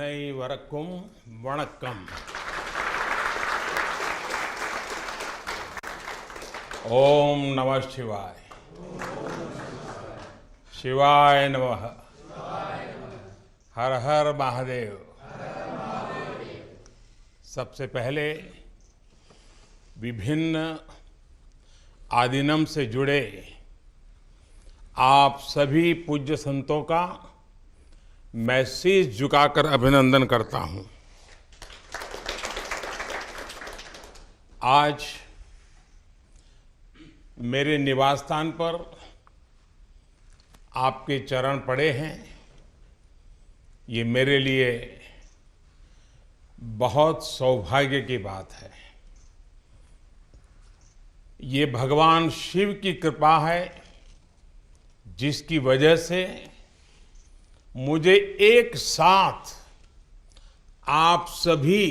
அனைவருக்கும் வணக்கம். ओम नमः शिवाय. शिवाय नमः. हर हर महादेव. सबसे पहले विभिन्न आदिनम से जुड़े आप सभी पूज्य संतों का मैं शीश झुकाकर अभिनंदन करता हूं. आज मेरे निवास स्थान पर आपके चरण पड़े हैं. ये मेरे लिए बहुत सौभाग्य की बात है. ये भगवान शिव की कृपा है जिसकी वजह से मुझे एक साथ आप सभी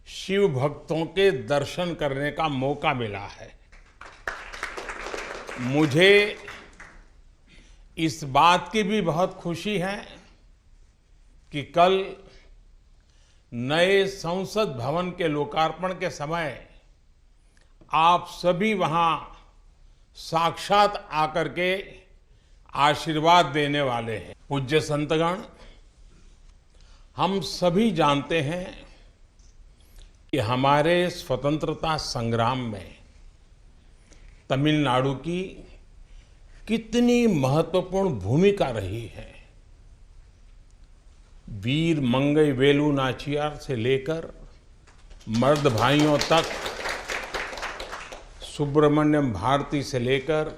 शिव भक्तों के दर्शन करने का मौका मिला है. मुझे इस बात की भी बहुत खुशी है कि कल नए संसद भवन के लोकार्पण के समय आप सभी वहां साक्षात आकर के आशीर्वाद देने वाले हैं. पूज्य संतगण, हम सभी जानते हैं कि हमारे स्वतंत्रता संग्राम में तमिलनाडु की कितनी महत्वपूर्ण भूमिका रही है. वीर मंगई वेलु नाचियार से लेकर मर्द भाइयों तक, सुब्रमण्यम भारती से लेकर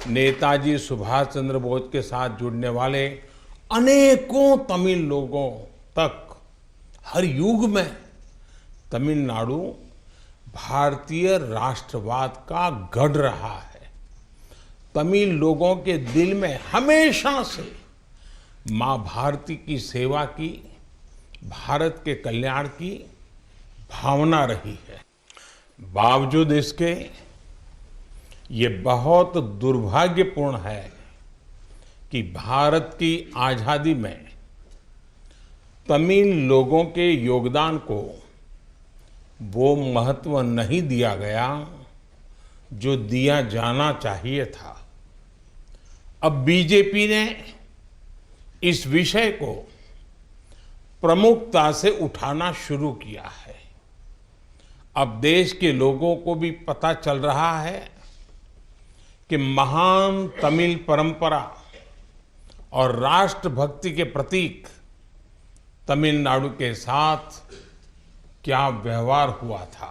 नेताजी सुभाष चंद्र बोस के साथ जुड़ने वाले अनेकों तमिल लोगों तक हर युग में तमिलनाडु भारतीय राष्ट्रवाद का गढ़ रहा है. तमिल लोगों के दिल में हमेशा से मां भारती की सेवा की, भारत के कल्याण की भावना रही है. बावजूद इसके ये बहुत दुर्भाग्यपूर्ण है कि भारत की आजादी में तमिल लोगों के योगदान को वो महत्व नहीं दिया गया जो दिया जाना चाहिए था. अब बीजेपी ने इस विषय को प्रमुखता से उठाना शुरू किया है. अब देश के लोगों को भी पता चल रहा है कि महान तमिल परंपरा और राष्ट्रभक्ति के प्रतीक तमिलनाडु के साथ क्या व्यवहार हुआ था.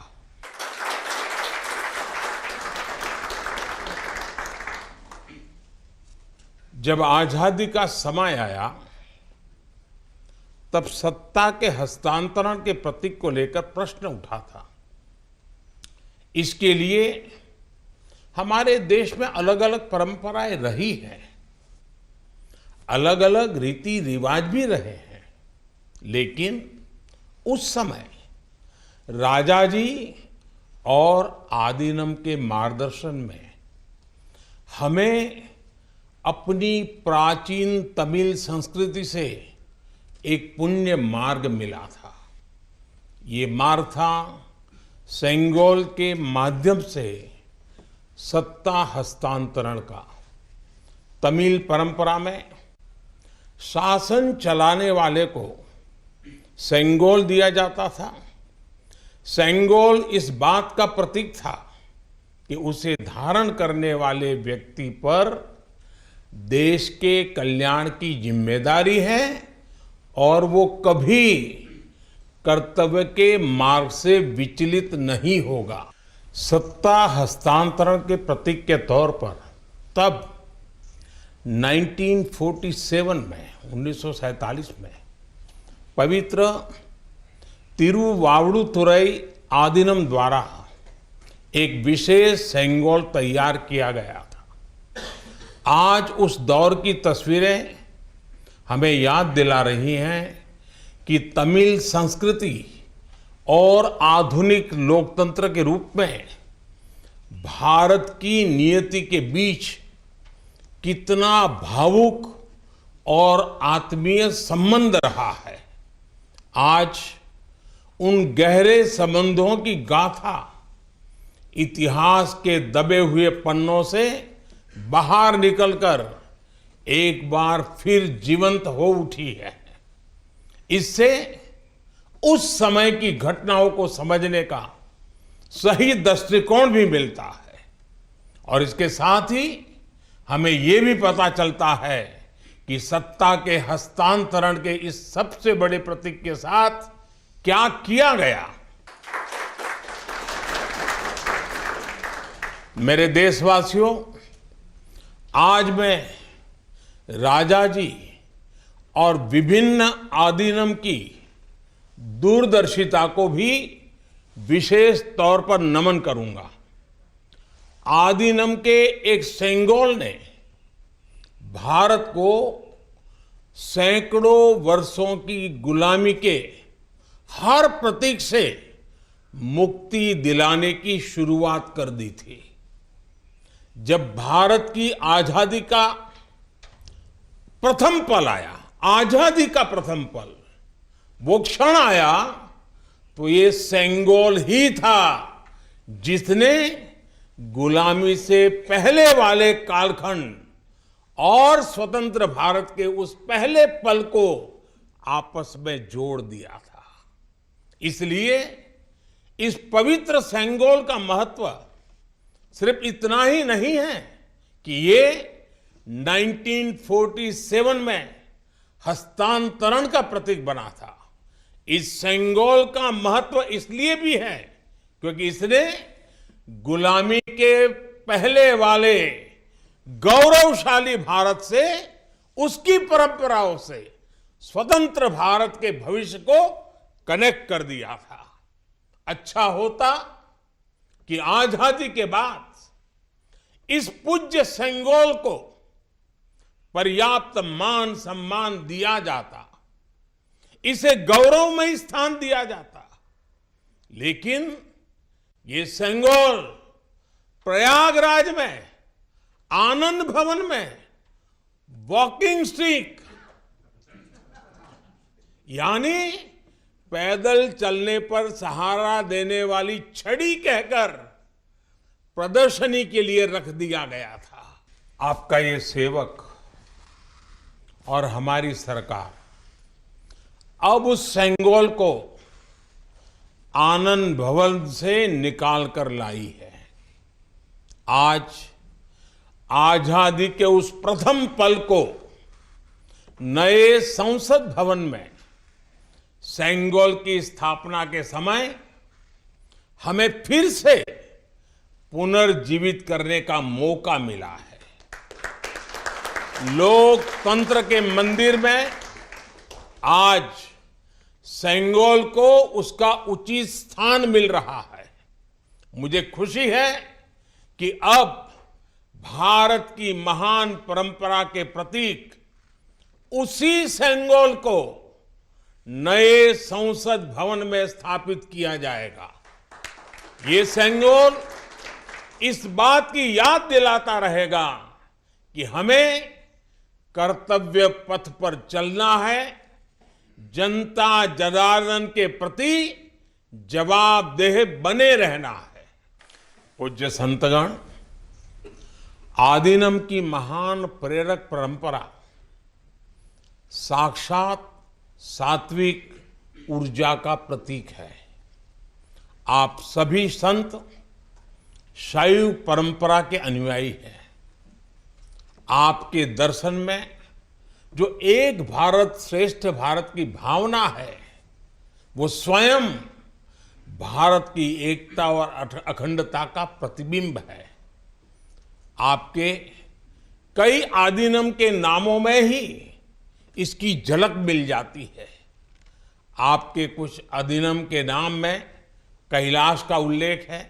जब आजादी का समय आया तब सत्ता के हस्तांतरण के प्रतीक को लेकर प्रश्न उठा था. इसके लिए हमारे देश में अलग अलग परंपराएं रही हैं, अलग अलग रीति रिवाज भी रहे हैं, लेकिन उस समय राजाजी और आदिनम के मार्गदर्शन में हमें अपनी प्राचीन तमिल संस्कृति से एक पुण्य मार्ग मिला था. ये मार्ग था सेंगोल के माध्यम से सत्ता हस्तांतरण का. तमिल परंपरा में शासन चलाने वाले को सेंगोल दिया जाता था. सेंगोल इस बात का प्रतीक था कि उसे धारण करने वाले व्यक्ति पर देश के कल्याण की जिम्मेदारी है और वो कभी कर्तव्य के मार्ग से विचलित नहीं होगा. सत्ता हस्तांतरण के प्रतीक के तौर पर तब 1947 में 1947 में पवित्र तिरुवावड़ुतुरई आदिनम द्वारा एक विशेष सेंगोल तैयार किया गया था. आज उस दौर की तस्वीरें हमें याद दिला रही हैं कि तमिल संस्कृति और आधुनिक लोकतंत्र के रूप में भारत की नियति के बीच कितना भावुक और आत्मीय संबंध रहा है। आज उन गहरे संबंधों की गाथा इतिहास के दबे हुए पन्नों से बाहर निकलकर एक बार फिर जीवंत हो उठी है। इससे उस समय की घटनाओं को समझने का सही दृष्टिकोण भी मिलता है और इसके साथ ही हमें ये भी पता चलता है कि सत्ता के हस्तांतरण के इस सबसे बड़े प्रतीक के साथ क्या किया गया। मेरे देशवासियों, आज मैं राजा जी और विभिन्न आदीनम की दूरदर्शिता को भी विशेष तौर पर नमन करूंगा। आदीनम के एक सेंगोल ने भारत को सैकड़ों वर्षों की गुलामी के हर प्रतीक से मुक्ति दिलाने की शुरुआत कर दी थी। जब भारत की आजादी का प्रथम पल आया, आजादी का प्रथम पल, वो क्षण आया, तो ये सेंगोल ही था जिसने गुलामी से पहले वाले कालखंड और स्वतंत्र भारत के उस पहले पल को आपस में जोड़ दिया था। इसलिए इस पवित्र सेंगोल का महत्व सिर्फ इतना ही नहीं है कि ये 1947 में हस्तांतरण का प्रतीक बना था। इस सेंगोल का महत्व इसलिए भी है क्योंकि इसने गुलामी के पहले वाले गौरवशाली भारत से, उसकी परंपराओं से स्वतंत्र भारत के भविष्य को कनेक्ट कर दिया था। अच्छा होता कि आजादी के बाद इस पूज्य सेंगोल को पर्याप्त मान सम्मान दिया जाता, इसे गौरवमय स्थान दिया जाता, लेकिन ये सेंगोल प्रयागराज में आनंद भवन में वॉकिंग स्टिक यानी पैदल चलने पर सहारा देने वाली छड़ी कहकर प्रदर्शनी के लिए रख दिया गया था। आपका ये सेवक और हमारी सरकार अब उस सेंगोल को आनंद भवन से निकाल कर लाई है। आज आजादी के उस प्रथम पल को नए संसद भवन में सेंगोल की स्थापना के समय हमें फिर से पुनर्जीवित करने का मौका मिला है। लोकतंत्र के मंदिर में आज सेंगोल को उसका उचित स्थान मिल रहा है। मुझे खुशी है कि अब भारत की महान परंपरा के प्रतीक उसी सेंगोल को नए संसद भवन में स्थापित किया जाएगा। ये सेंगोल इस बात की याद दिलाता रहेगा कि हमें कर्तव्य पथ पर चलना है, जनता जनार्दन के प्रति जवाबदेह बने रहना है। पूज्य संतगण, आदीनम की महान प्रेरक परंपरा साक्षात सात्विक ऊर्जा का प्रतीक है। आप सभी संत शैव परंपरा के अनुयायी हैं। आपके दर्शन में जो एक भारत श्रेष्ठ भारत की भावना है, वो स्वयं भारत की एकता और अखंडता का प्रतिबिंब है। आपके कई आदीनम के नामों में ही इसकी झलक मिल जाती है। आपके कुछ आदीनम के नाम में कैलाश का उल्लेख है।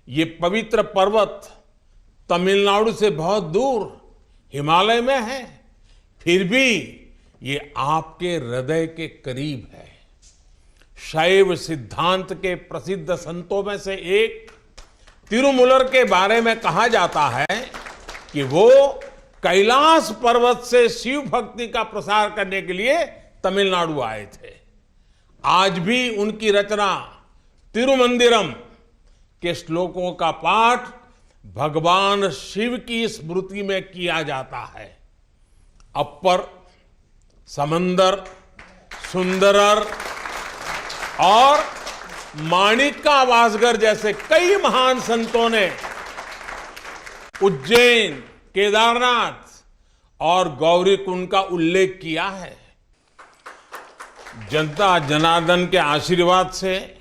ये पवित्र पर्वत तमिलनाडु से बहुत दूर हिमालय में है, फिर भी ये आपके हृदय के करीब है। शैव सिद्धांत के प्रसिद्ध संतों में से एक तिरुमूलर के बारे में कहा जाता है कि वो कैलाश पर्वत से शिव भक्ति का प्रसार करने के लिए तमिलनाडु आए थे। आज भी उनकी रचना तिरुमंदिरम के श्लोकों का पाठ भगवान शिव की स्मृति में किया जाता है। अपर, समंदर, सुंदरर और माणिका वासगर जैसे कई महान संतों ने उज्जैन, केदारनाथ और गौरीकुंड का उल्लेख किया है। जनता जनार्दन के आशीर्वाद से